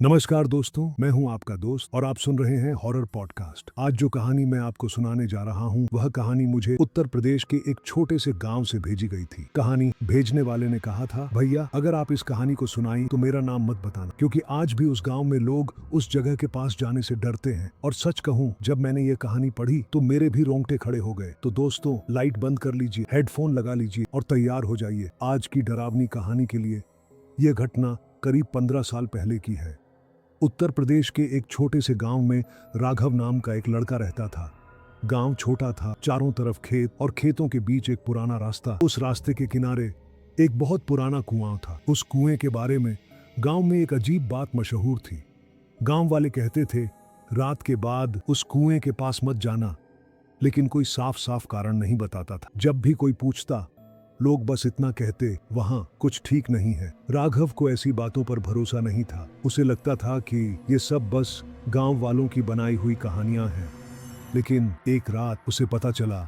नमस्कार दोस्तों, मैं हूं आपका दोस्त और आप सुन रहे हैं हॉरर पॉडकास्ट। आज जो कहानी मैं आपको सुनाने जा रहा हूं, वह कहानी मुझे उत्तर प्रदेश के एक छोटे से गांव से भेजी गई थी। कहानी भेजने वाले ने कहा था, भैया अगर आप इस कहानी को सुनाई तो मेरा नाम मत बताना, क्योंकि आज भी उस गाँव में लोग उस जगह के पास जाने से डरते हैं। और सच कहूँ, जब मैंने ये कहानी पढ़ी तो मेरे भी रोंगटे खड़े हो गए। तो दोस्तों, लाइट बंद कर लीजिए, हेडफोन लगा लीजिए और तैयार हो जाइए आज की डरावनी कहानी के लिए। ये घटना करीब 15 साल पहले की है। उत्तर प्रदेश के एक छोटे से गांव में राघव नाम का एक लड़का रहता था। गांव छोटा था, चारों तरफ खेत और खेतों के बीच एक पुराना रास्ता। उस रास्ते के किनारे एक बहुत पुराना कुआं था। उस कुएं के बारे में गांव में एक अजीब बात मशहूर थी। गांव वाले कहते थे, रात के बाद उस कुएं के पास मत जाना, लेकिन कोई साफ साफ कारण नहीं बताता था। जब भी कोई पूछता, लोग बस इतना कहते, वहां कुछ ठीक नहीं है। राघव को ऐसी बातों पर भरोसा नहीं था। उसे लगता था कि ये सब बस गांव वालों की बनाई हुई कहानियां हैं। लेकिन एक रात उसे पता चला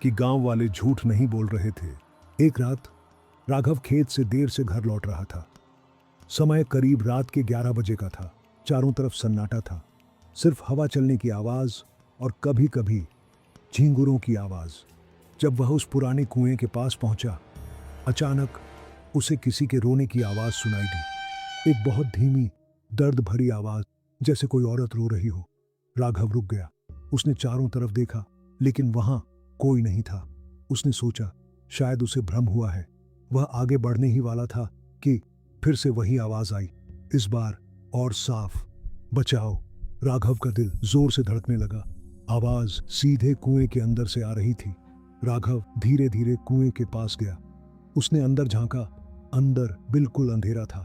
कि गांव वाले झूठ नहीं बोल रहे थे। एक रात राघव खेत से देर से घर लौट रहा था। समय करीब रात के 11 बजे का था। चारों तरफ सन्नाटा था, सिर्फ हवा चलने की आवाज और कभी कभी झींगुरों की आवाज। जब वह उस पुराने कुएं के पास पहुंचा, अचानक उसे किसी के रोने की आवाज सुनाई दी। एक बहुत धीमी, दर्द भरी आवाज, जैसे कोई औरत रो रही हो। राघव रुक गया। उसने चारों तरफ देखा, लेकिन वहां कोई नहीं था। उसने सोचा, शायद उसे भ्रम हुआ है। वह आगे बढ़ने ही वाला था कि फिर से वही आवाज आई, इस बार और साफ, बचाओ। राघव का दिल जोर से धड़कने लगा। आवाज सीधे कुएं के अंदर से आ रही थी। राघव धीरे धीरे कुएं के पास गया। उसने अंदर झांका। अंदर बिल्कुल अंधेरा था,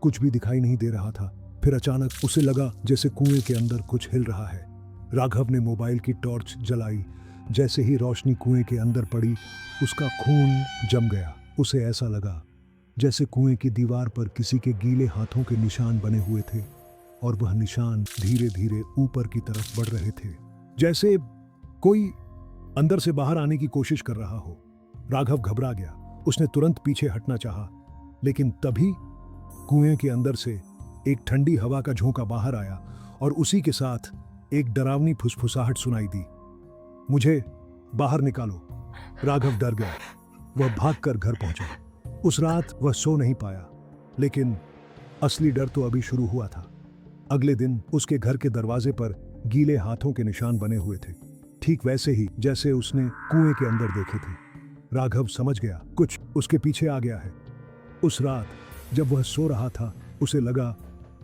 कुछ भी दिखाई नहीं दे रहा था। फिर अचानक उसे लगा जैसे कुएं के अंदर कुछ हिल रहा है। राघव ने मोबाइल की टॉर्च जलाई। जैसे ही रोशनी कुएं के अंदर पड़ी, उसका खून जम गया। उसे ऐसा लगा जैसे कुएं की दीवार पर किसी के गीले हाथों के निशान बने हुए थे, और वह निशान धीरे धीरे ऊपर की तरफ बढ़ रहे थे, जैसे कोई अंदर से बाहर आने की कोशिश कर रहा हो। राघव घबरा गया। उसने तुरंत पीछे हटना चाहा, लेकिन तभी कुएं के अंदर से एक ठंडी हवा का झोंका बाहर आया और उसी के साथ एक डरावनी फुसफुसाहट सुनाई दी, मुझे बाहर निकालो। राघव डर गया। वह भागकर घर पहुंचा। उस रात वह सो नहीं पाया, लेकिन असली डर तो अभी शुरू हुआ था। अगले दिन उसके घर के दरवाजे पर गीले हाथों के निशान बने हुए थे, ठीक वैसे ही जैसे उसने कुएं के अंदर देखे थे। राघव समझ गया, कुछ उसके पीछे आ गया है। उस रात जब वह सो रहा था, उसे लगा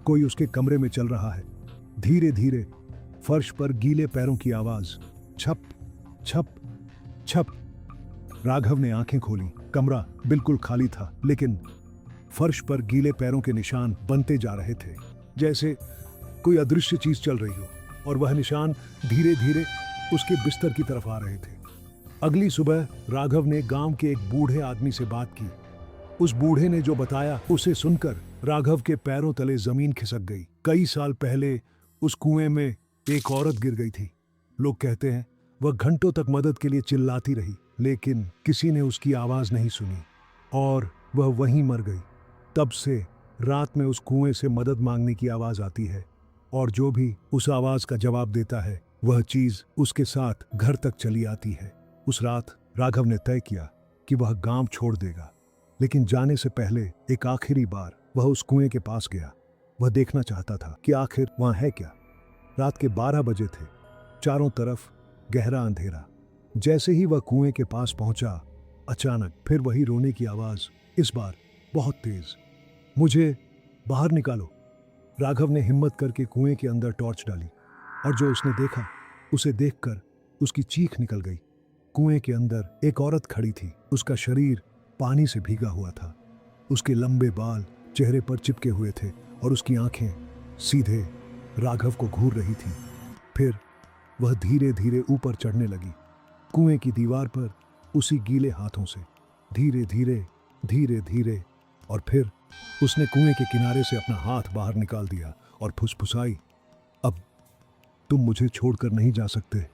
कोई उसके कमरे में चल रहा है। धीरे धीरे फर्श पर गीले पैरों की आवाज, छप छप छप। राघव ने आंखें खोली। कमरा बिल्कुल खाली था, लेकिन फर्श पर गीले पैरों के निशान बनते जा रहे थे, जैसे कोई अदृश्य चीज चल रही हो। और वह निशान धीरे धीरे उसके बिस्तर की तरफ आ रहे थे। अगली सुबह राघव ने गांव के एक बूढ़े आदमी से बात की। उस बूढ़े ने जो बताया, उसे सुनकर राघव के पैरों तले जमीन खिसक गई। कई साल पहले उस कुएं में एक औरत गिर गई थी। लोग कहते हैं वह घंटों तक मदद के लिए चिल्लाती रही, लेकिन किसी ने उसकी आवाज नहीं सुनी और वह वहीं मर गई। तब से रात में उस कुएं से मदद मांगने की आवाज आती है, और जो भी उस आवाज का जवाब देता है, वह चीज उसके साथ घर तक चली आती है। उस रात राघव ने तय किया कि वह गांव छोड़ देगा, लेकिन जाने से पहले एक आखिरी बार वह उस कुएं के पास गया। वह देखना चाहता था कि आखिर वहां है क्या। रात के 12 बजे थे। चारों तरफ गहरा अंधेरा। जैसे ही वह कुएं के पास पहुंचा, अचानक फिर वही रोने की आवाज, इस बार बहुत तेज, मुझे बाहर निकालो। राघव ने हिम्मत करके कुएं के अंदर टॉर्च डाली, और जो उसने देखा, उसे देखकर उसकी चीख निकल गई। कुएं के अंदर एक औरत खड़ी थी। उसका शरीर पानी से भीगा हुआ था। उसके लंबे बाल चेहरे पर चिपके हुए थे और उसकी आंखें सीधे राघव को घूर रही थीं। फिर वह धीरे धीरे ऊपर चढ़ने लगी, कुएं की दीवार पर उसी गीले हाथों से, धीरे धीरे धीरे धीरे। और फिर उसने कुएं के किनारे से अपना हाथ बाहर निकाल दिया और फुसफुसाई, अब तुम मुझे छोड़कर नहीं जा सकते।